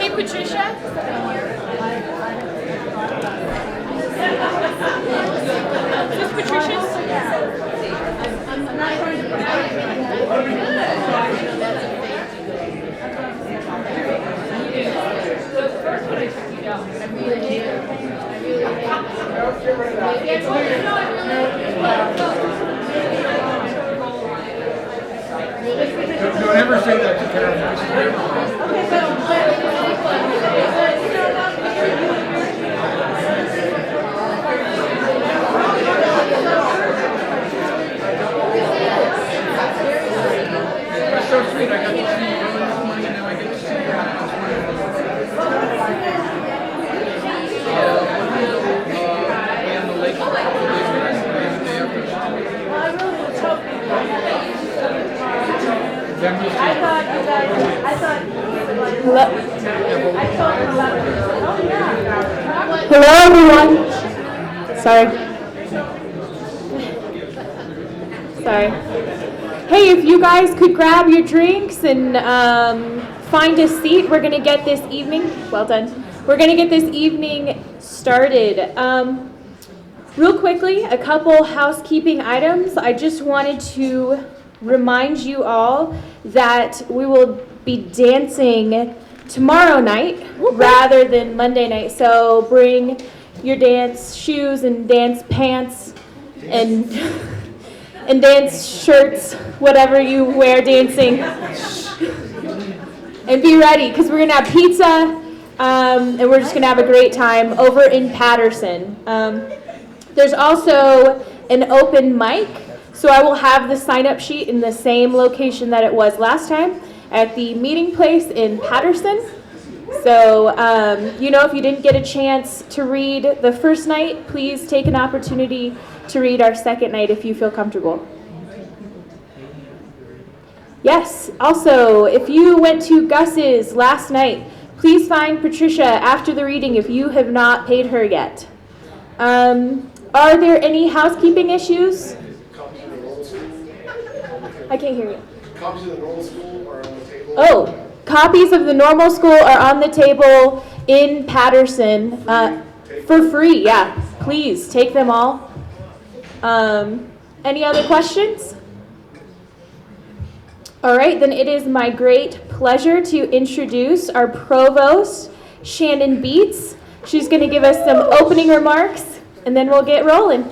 Hey, Patricia. Is this Patricia's? Don't ever say that to Karen. That's so sweet. I got to see you this morning, and now I get to see you Hello, everyone. Sorry. Hey, if you guys could grab your drinks and find a seat, we're going to get this evening, well done. We're going to get this evening started. Real quickly, a couple housekeeping items. I just wanted to remind you all that we will be dancing tomorrow night rather than Monday night. So bring your dance shoes and dance pants and dance shirts, whatever you wear dancing. And be ready, because we're going to have pizza, and we're just going to have a great time over in Patterson. There's also an open mic, so I will have the sign-up sheet in the same location that it was last time, at the meeting place in Patterson. So, if you didn't get a chance to read the first night, please take an opportunity to read our second night if you feel comfortable. Yes, also, if you went to Gus's last night, please find Patricia after the reading if you have not paid her yet. Are there any housekeeping issues? I can't hear you. Copies of the normal school are on the table. Oh, copies of the normal school are on the table in Patterson for free. Yeah, please take them all. Any other questions? All right, then it is my great pleasure to introduce our provost, Shannon Beats. She's going to give us some opening remarks, and then we'll get rolling.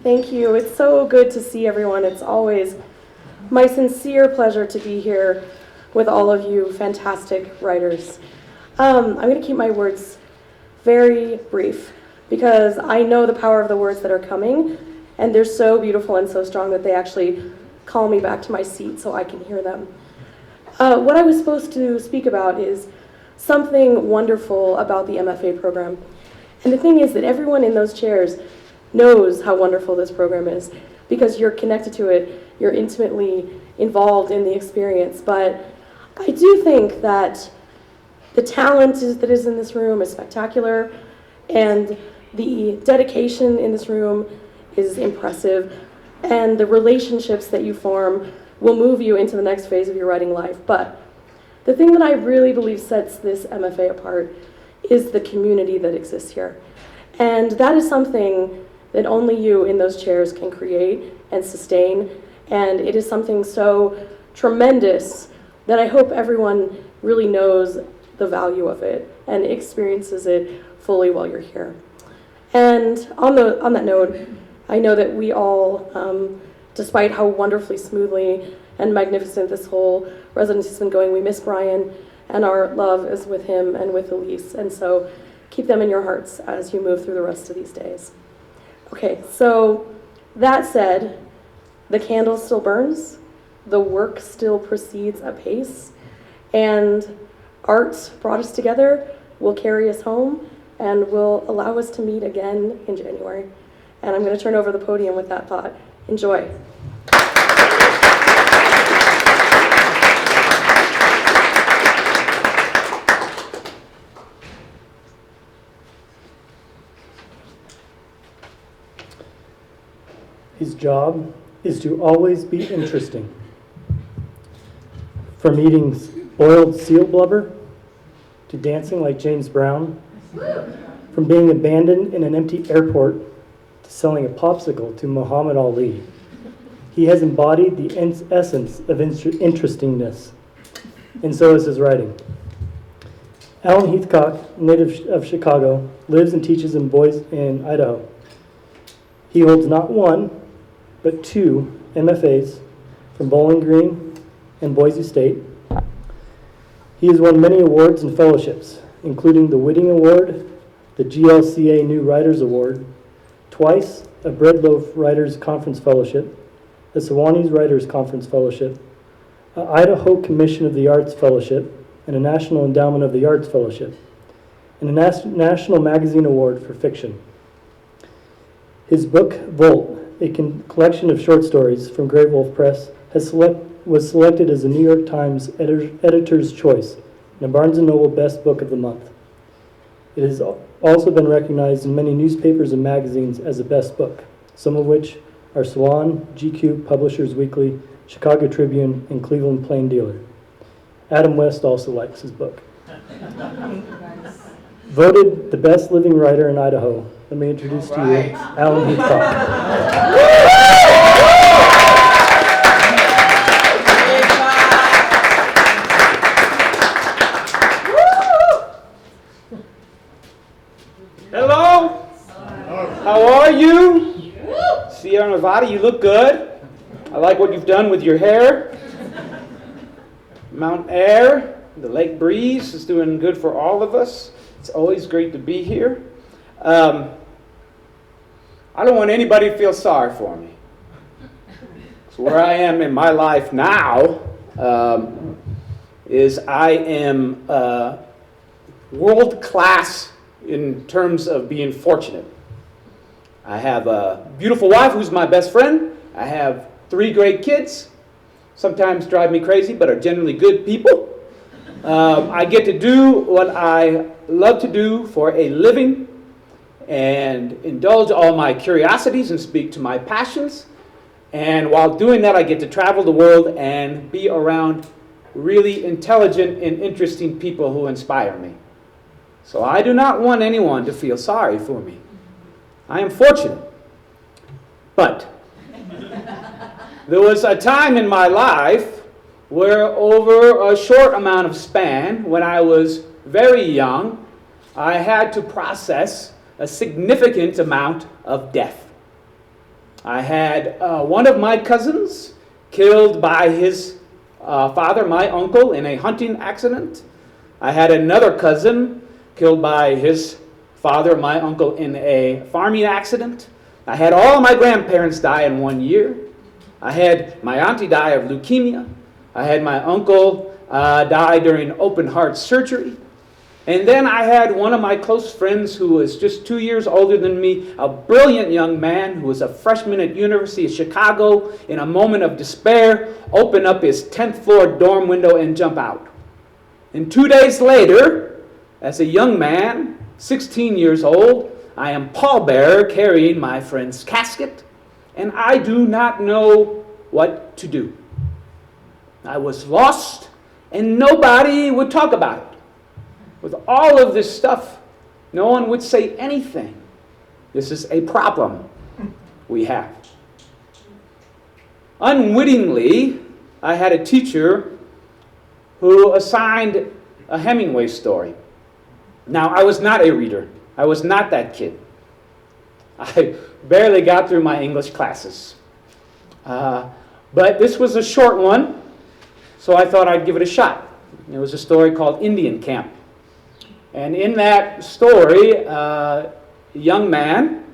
Thank you. It's so good to see everyone. It's always my sincere pleasure to be here with all of you fantastic writers. I'm going to keep my words very brief because I know the power of the words that are coming, and they're so beautiful and so strong that they actually call me back to my seat so I can hear them. What I was supposed to speak about is something wonderful about the MFA program. And the thing is that everyone in those chairs knows how wonderful this program is because you're connected to it, you're intimately involved in the experience. But I do think that the talent that is in this room is spectacular, and the dedication in this room is impressive, and the relationships that you form will move you into the next phase of your writing life. But the thing that I really believe sets this MFA apart is the community that exists here. And that is something that only you in those chairs can create and sustain, and it is something so tremendous that I hope everyone really knows the value of it and experiences it fully while you're here. And on that note, I know that we all, despite how wonderfully smoothly and magnificent this whole residency has been going, we miss Brian, and our love is with him and with Elise, and so keep them in your hearts as you move through the rest of these days. Okay, so that said, the candle still burns, the work still proceeds apace, and art brought us together, will carry us home, and will allow us to meet again in January. And I'm going to turn over the podium with that thought. Enjoy. His job is to always be interesting. From eating boiled seal blubber to dancing like James Brown, from being abandoned in an empty airport to selling a popsicle to Muhammad Ali. He has embodied the essence of interestingness, and so is his writing. Alan Heathcock, native of Chicago, lives and teaches in Boise in Idaho. He holds not one, but 2 MFAs from Bowling Green and Boise State. He has won many awards and fellowships, including the Whitting Award, the GLCA New Writers Award, twice a Bread Loaf Writers Conference Fellowship, a Sewanee Writers Conference Fellowship, an Idaho Commission of the Arts Fellowship, and a National Endowment of the Arts Fellowship, and a National Magazine Award for Fiction. His book, Volt, a collection of short stories from Great Wolf Press, was selected as the New York Times Editor's Choice and a Barnes & Noble Best Book of the Month. It has also been recognized in many newspapers and magazines as a best book, some of which are Swan, GQ, Publishers Weekly, Chicago Tribune, and Cleveland Plain Dealer. Adam West also likes his book. Voted the best living writer in Idaho, let me introduce to you Alan Heathcock. Hello. How are you? Sierra Nevada, you look good. I like what you've done with your hair. Mountain air, the lake breeze is doing good for all of us. It's always great to be here. I don't want anybody to feel sorry for me. So where I am in my life now is I am world class in terms of being fortunate. I have a beautiful wife who's my best friend. I have 3 great kids. Sometimes drive me crazy, but are generally good people. I get to do what I love to do for a living and indulge all my curiosities and speak to my passions. And while doing that, I get to travel the world and be around really intelligent and interesting people who inspire me. So I do not want anyone to feel sorry for me. I am fortunate. But there was a time in my life where over a short amount of span, when I was very young, I had to process a significant amount of death. I had one of my cousins killed by his father, my uncle, in a hunting accident. I had another cousin killed by his father, my uncle, in a farming accident. I had all my grandparents die in 1 year. I had my auntie die of leukemia. I had my uncle die during open heart surgery. And then I had one of my close friends who was just 2 years older than me, a brilliant young man who was a freshman at University of Chicago, in a moment of despair, open up his 10th floor dorm window and jump out. And 2 days later, as a young man, 16 years old, I am pallbearer carrying my friend's casket, and I do not know what to do. I was lost, and nobody would talk about it. With all of this stuff, no one would say anything. This is a problem we have. Unwittingly, I had a teacher who assigned a Hemingway story. Now, I was not a reader. I was not that kid. I barely got through my English classes. But this was a short one, so I thought I'd give it a shot. It was a story called Indian Camp. And in that story, a young man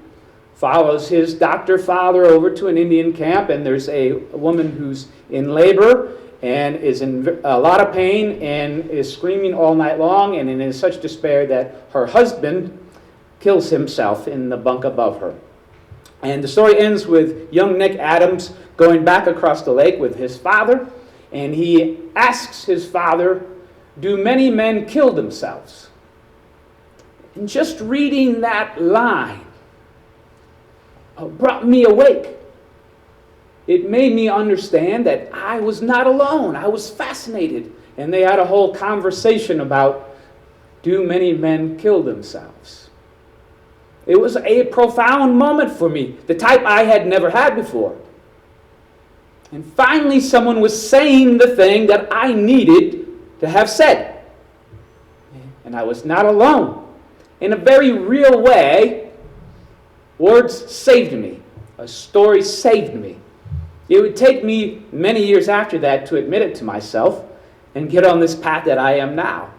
follows his doctor father over to an Indian camp, and there's a woman who's in labor and is in a lot of pain and is screaming all night long and in such despair that her husband kills himself in the bunk above her. And the story ends with young Nick Adams going back across the lake with his father, and he asks his father, "Do many men kill themselves?" And just reading that line brought me awake. It made me understand that I was not alone. I was fascinated. And they had a whole conversation about, do many men kill themselves? It was a profound moment for me, the type I had never had before. And finally, someone was saying the thing that I needed to have said. And I was not alone. In a very real way, words saved me. A story saved me. It would take me many years after that to admit it to myself and get on this path that I am now.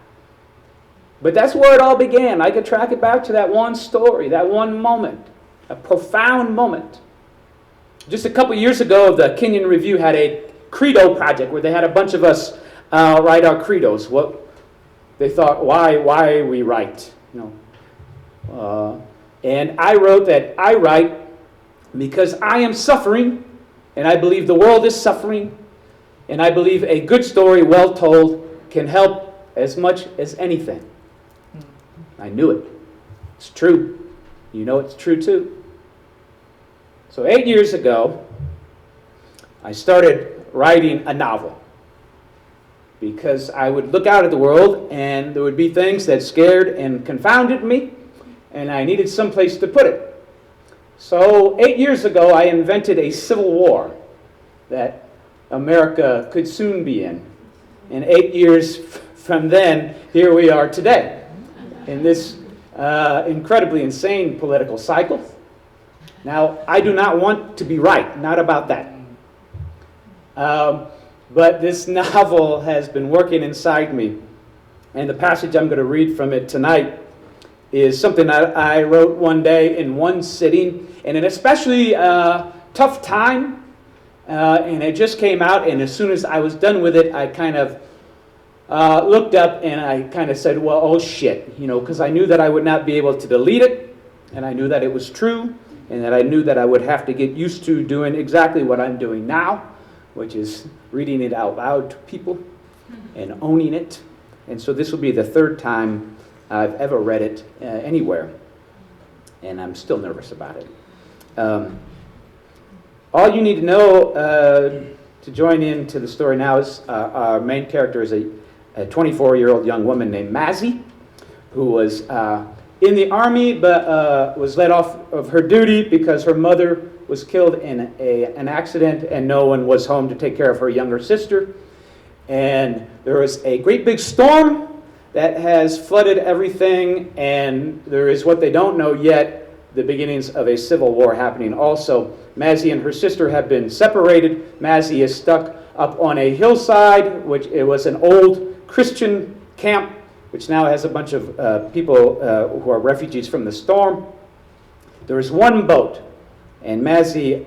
But that's where it all began. I could track it back to that one story, that one moment, a profound moment. Just a couple years ago, the Kenyon Review had a credo project where they had a bunch of us write our credos. What they thought, why we write, and I wrote that I write because I am suffering, and I believe the world is suffering, and I believe a good story, well told, can help as much as anything. I knew it. It's true. You know it's true too. So 8 years ago, I started writing a novel because I would look out at the world and there would be things that scared and confounded me, and I needed some place to put it. So 8 years ago, I invented a civil war that America could soon be in. And 8 years from then, here we are today, in this incredibly insane political cycle. Now, I do not want to be right, not about that. But this novel has been working inside me. And the passage I'm going to read from it tonight is something that I wrote one day in one sitting, in an especially tough time. And it just came out, and as soon as I was done with it, I kind of looked up and I kind of said, well, oh shit, because I knew that I would not be able to delete it, and I knew that it was true, and that I knew that I would have to get used to doing exactly what I'm doing now, which is reading it out loud to people and owning it. And so this will be the third time I've ever read it anywhere, and I'm still nervous about it. All you need to know to join into the story now is our main character is a 24-year-old young woman named Mazzy, who was in the army but was let off of her duty because her mother was killed in an accident and no one was home to take care of her younger sister. And there was a great big storm that has flooded everything, and there is what they don't know yet, the beginnings of a civil war happening also. Mazzy and her sister have been separated. Mazzy is stuck up on a hillside, which it was an old Christian camp, which now has a bunch of people who are refugees from the storm. There is one boat, and Mazzy